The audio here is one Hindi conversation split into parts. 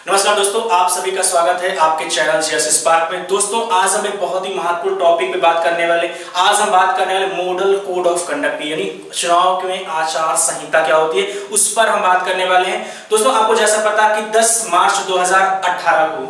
नमस्कार दोस्तों, आप सभी का स्वागत है आपके चैनल जैसे स्पार्क में। दोस्तों आज हम एक बहुत ही महत्वपूर्ण टॉपिक पे बात करने वाले। आज हम बात करने वाले मॉडल कोड ऑफ कंडक्ट, यानी चुनाव में आचार संहिता क्या होती है, उस पर हम बात करने वाले हैं। दोस्तों आपको जैसा पता कि 10 मार्च 2018 को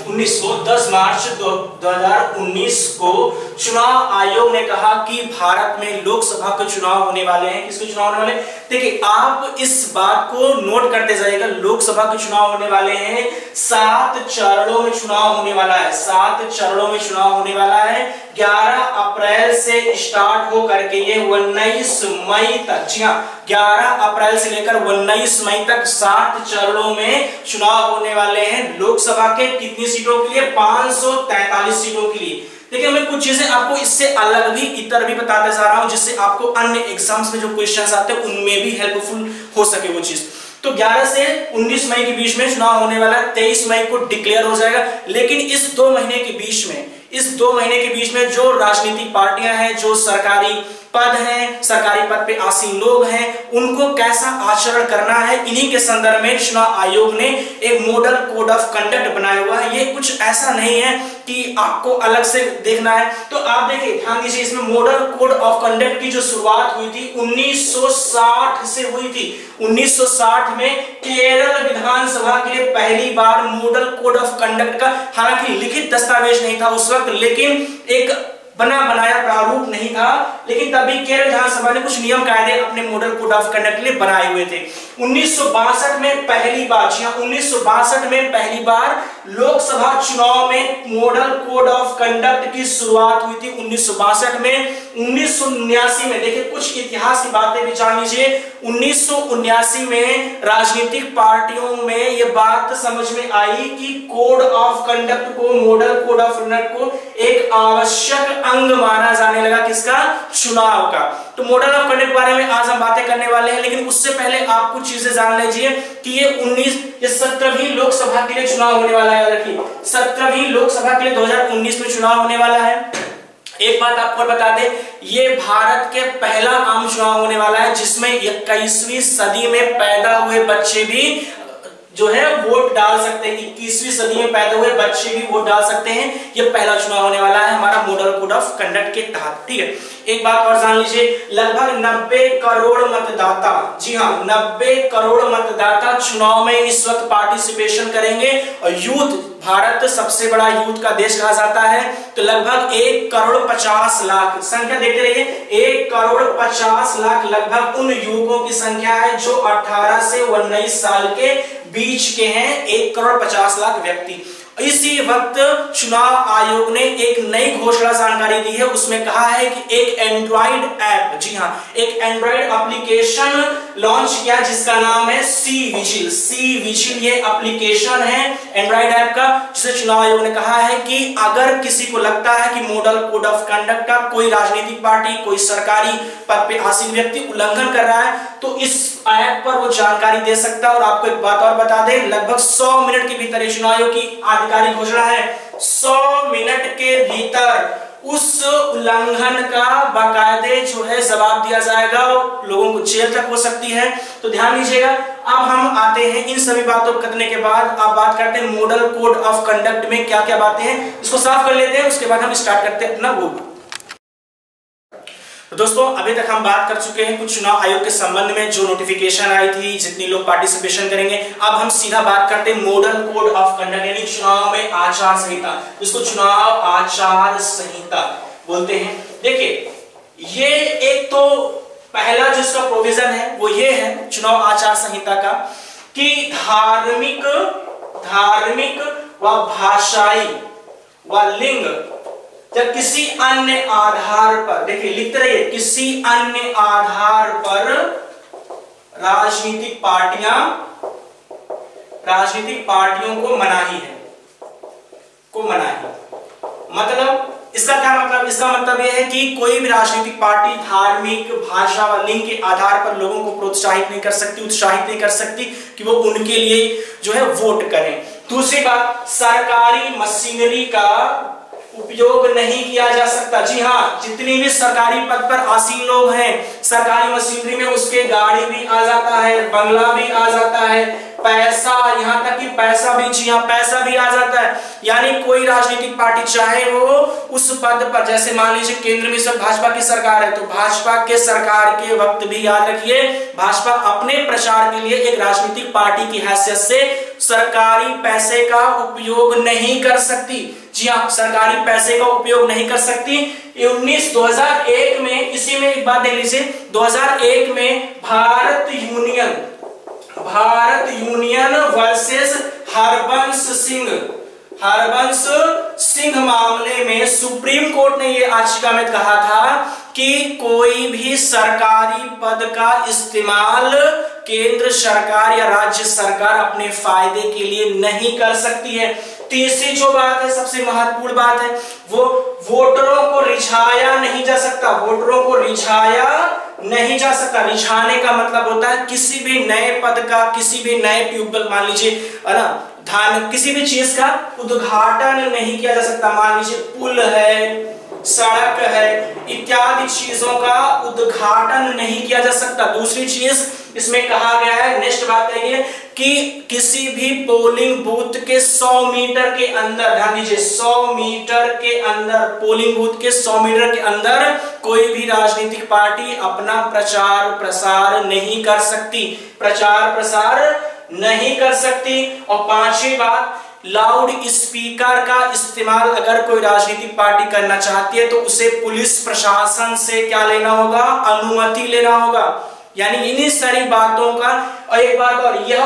10 मार्च 2019 को चुनाव आयोग ने कहा कि भारत में लोकसभा के चुनाव होने वाले हैं। किसके चुनाव होने वाले? देखिए आप इस बात को नोट करते जाइएगा, लोकसभा के चुनाव होने वाले हैं। 7 चरणों में चुनाव होने वाला है। 7 चरणों में चुनाव होने वाला है। 11 अप्रैल से स्टार्ट हो करके ये 19 मई तक, जी हाँ 11 अप्रैल से लेकर 19 मई तक 7 चरणों में चुनाव होने वाले हैं। लोकसभा के कितनी सीटों के लिए? 543 सीटों के लिए। देखिए मैं कुछ चीजें आपको इससे अलग भी इतर भी बताते जा रहा हूं, जिससे आपको अन्य एग्जाम्स में जो क्वेश्चंस आते हैं उनमें भी हेल्पफुल हो सके वो चीज। तो 11 से 19 मई के बीच में चुनाव होने वाला है। 23 मई को डिक्लेयर हो जाएगा। लेकिन इस 2 महीने के बीच में जो राजनीतिक पार्टियां हैं, जो सरकारी पद हैं, सरकारी पद पे आसीन लोग हैं, उनको कैसा आचरण करना है, इन्हीं के संदर्भ में चुनाव आयोग ने एक मॉडल कोड ऑफ कंडक्ट बनाया हुआ है। ये कुछ ऐसा नहीं है कि आपको अलग से देखना है। तो आप देखिए, ध्यान दीजिए, इसमें मॉडल कोड ऑफ कंडक्ट की जो शुरुआत हुई थी 1960 से हुई थी। 1960 में केरल विधानसभा के लिए पहली बार मॉडल कोड ऑफ कंडक्ट का, हालांकि लिखित दस्तावेज नहीं था उस वक्त, लेकिन एक बना बनाया प्रारूप नहीं था, लेकिन तभी केरल विधानसभा ने कुछ नियम कायदे अपने मॉडल कोड ऑफ कंडक्ट के लिए बनाए हुए थे। 1962 में पहली बार, 1962 में पहली बार लोकसभा चुनाव में मॉडल कोड ऑफ कंडक्ट की शुरुआत हुई थी 1962 में। 1979 में देखिए कुछ इतिहास की बातें भी जान लीजिए। 1979 में राजनीतिक पार्टियों में यह बात समझ में आई कि कोड ऑफ कंडक्ट को, मॉडल कोड ऑफ कंडक्ट को एक आवश्यक अंग माना जाने लगा। किसका? चुनाव का। तो मॉडल ऑफ कंडक्ट के बारे में आज हम बातें करने वाले हैं, लेकिन उससे पहले आप कुछ चीजें जान लीजिए कि ये 17वीं लोकसभा के लिए चुनाव होने वाला है। रखिए 17वीं लोकसभा के लिए 2019 में चुनाव होने वाला है। एक बात आपको बता दें, ये भारत के पहला आम चुनाव होने वाला है जिसमें 21वीं सदी में पैदा हुए बच्चे भी जो है वोट डाल सकते हैं। 21वीं सदी में पैदा हुए बच्चे भी वोट डाल सकते हैं। ये पहला चुनाव होने वाला है हमारा मॉडल कोड ऑफ कंडक्ट के तहत। ठीक है, एक बात और जान लीजिए, लगभग 90 करोड़ मतदाता, जी हाँ 90 करोड़ मतदाता चुनाव में इस वक्त पार्टिसिपेशन करेंगे। और यूथ, भारत सबसे बड़ा यूथ का देश कहा जाता है, तो लगभग 1 करोड़ 50 लाख, संख्या देखते रहिए, 1 करोड़ 50 लाख लगभग उन युवकों की संख्या है जो 18 से 19 साल के बीच के हैं। 1 करोड़ 50 लाख व्यक्ति। इसी वक्त चुनाव आयोग ने एक नई घोषणा जानकारी दी है। उसमें कहा है कि एक एंड्रॉइड ऐप, जी हाँ एक एंड्रॉइड एप्लीकेशन लॉन्च किया जिसका नाम है सी विजिल। ये एप्लीकेशन है एंड्रॉइड ऐप का, जिसे चुनाव आयोग ने कहा है कि अगर किसी को लगता है कि मॉडल कोड ऑफ कंडक्ट का कोई राजनीतिक पार्टी, कोई सरकारी पद पे आसीन व्यक्ति उल्लंघन कर रहा है, तो इस ऐप पर वो जानकारी दे सकता है। और आपको एक बात और बता दें, लगभग 100 मिनट के भीतर चुनाव आयोग की आधिकारिक घोषणा है, 100 मिनट के भीतर उस उल्लंघन का बाकायदे जो है जवाब दिया जाएगा। लोगों को जेल तक हो सकती है। तो ध्यान दीजिएगा। अब हम आते हैं इन सभी बातों को करने के बाद आप बात करते हैं मॉडल कोड ऑफ कंडक्ट में क्या क्या बातें हैं, इसको साफ कर लेते हैं, उसके बाद हम स्टार्ट करते हैं अपना वो। तो दोस्तों अभी तक हम बात कर चुके हैं कुछ चुनाव आयोग के संबंध में जो नोटिफिकेशन आई थी, जितनी लोग पार्टिसिपेशन करेंगे। अब हम सीधा बात करते हैं मॉडल कोड ऑफ कंडक्ट, यानी चुनाव में आचार संहिता, इसको चुनाव आचार संहिता बोलते हैं। देखिए ये एक तो पहला जिसका प्रोविजन है वो ये है चुनाव आचार संहिता का कि धार्मिक व भाषाई व लिंग या किसी अन्य आधार पर, देखिए लिखते रहिए, किसी अन्य आधार पर राजनीतिक पार्टियों को मनाही है, मतलब इसका क्या मतलब? इसका मतलब यह है कि कोई भी राजनीतिक पार्टी धार्मिक, भाषा व लिंग के आधार पर लोगों को प्रोत्साहित नहीं कर सकती, उत्साहित नहीं कर सकती कि वो उनके लिए जो है वोट करें। दूसरी बात, सरकारी मशीनरी का उपयोग नहीं किया जा सकता। जी हाँ, जितनी भी सरकारी पद पर आसीन लोग हैं, सरकारी मशीनरी में उसके गाड़ी भी आ जाता है, बंगला भी आ जाता है, पैसा, यहाँ तक कि पैसा भी, जी हाँ, पैसा भी आ जाता है। यानी कोई राजनीतिक पार्टी चाहे वो उस पद पर, जैसे मान लीजिए केंद्र में सब भाजपा की सरकार है, तो भाजपा के सरकार के वक्त भी याद रखिए, भाजपा अपने प्रचार के लिए एक राजनीतिक पार्टी की हैसियत से सरकारी पैसे का उपयोग नहीं कर सकती। जी हाँ, सरकारी पैसे का उपयोग नहीं कर सकती। 2001 में, इसी में एक बात देख लीजिए, 2001 में भारत यूनियन वर्सेस हरबंश सिंह मामले में सुप्रीम कोर्ट ने यह याचिका में कहा था कि कोई भी सरकारी पद का इस्तेमाल केंद्र सरकार या राज्य सरकार अपने फायदे के लिए नहीं कर सकती है। तीसरी जो बात है, सबसे महत्वपूर्ण बात है, वो वोटरों को रिझाया नहीं जा सकता। वोटरों को रिझाया नहीं जा सकता। रिझाने का मतलब होता है किसी भी नए पद का, किसी भी नए प्यूपल, मान लीजिए है ना, धान, किसी भी चीज का उद्घाटन नहीं किया जा सकता। मान लीजिए पुल है, सड़क है, इत्यादि चीजों का उद्घाटन नहीं किया जा सकता। दूसरी चीज इसमें कहा गया है, नेक्स्ट बात है कि किसी भी पोलिंग बूथ के 100 मीटर के अंदर, ध्यान दीजिए, 100 मीटर के अंदर, पोलिंग बूथ के 100 मीटर के अंदर कोई भी राजनीतिक पार्टी अपना प्रचार प्रसार नहीं कर सकती, प्रचार प्रसार नहीं कर सकती। और पांचवी बात, लाउड स्पीकर का इस्तेमाल अगर कोई राजनीतिक पार्टी करना चाहती है तो उसे पुलिस प्रशासन से क्या लेना होगा, अनुमति लेना होगा। यानी इन्हीं सारी बातों का, और एक बात और, यह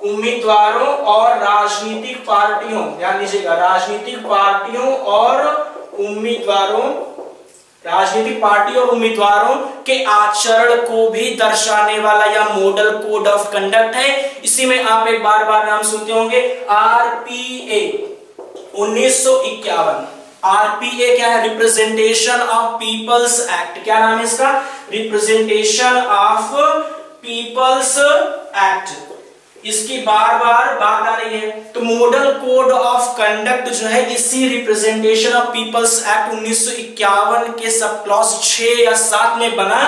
उम्मीदवारों और राजनीतिक पार्टियों, ध्यान दीजिएगा, राजनीतिक पार्टियों और उम्मीदवारों के आचरण को भी दर्शाने वाला यह मॉडल कोड ऑफ कंडक्ट है। इसी में आप एक बार नाम सुनते होंगे, आरपीए 1951। आरपीए क्या है? Representation of people's act. क्या नाम है इसका? Representation of people's act. इसकी बार बात आ रही है। तो मॉडल कोड ऑफ कंडक्ट जो है इसी रिप्रेजेंटेशन ऑफ पीपल्स एक्ट 1951 के सब क्लॉज 6 या 7 में बना।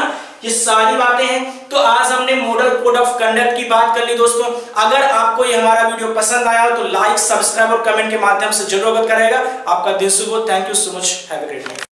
ये सारी बातें हैं। तो आज हमने मॉडल कोड ऑफ कंडक्ट की बात कर ली दोस्तों। अगर आपको ये हमारा वीडियो पसंद आया हो तो लाइक, सब्सक्राइब और कमेंट के माध्यम से जरूर अवगत करेगा। आपका दिन शुभ हो। Thank you so much. Have a great day.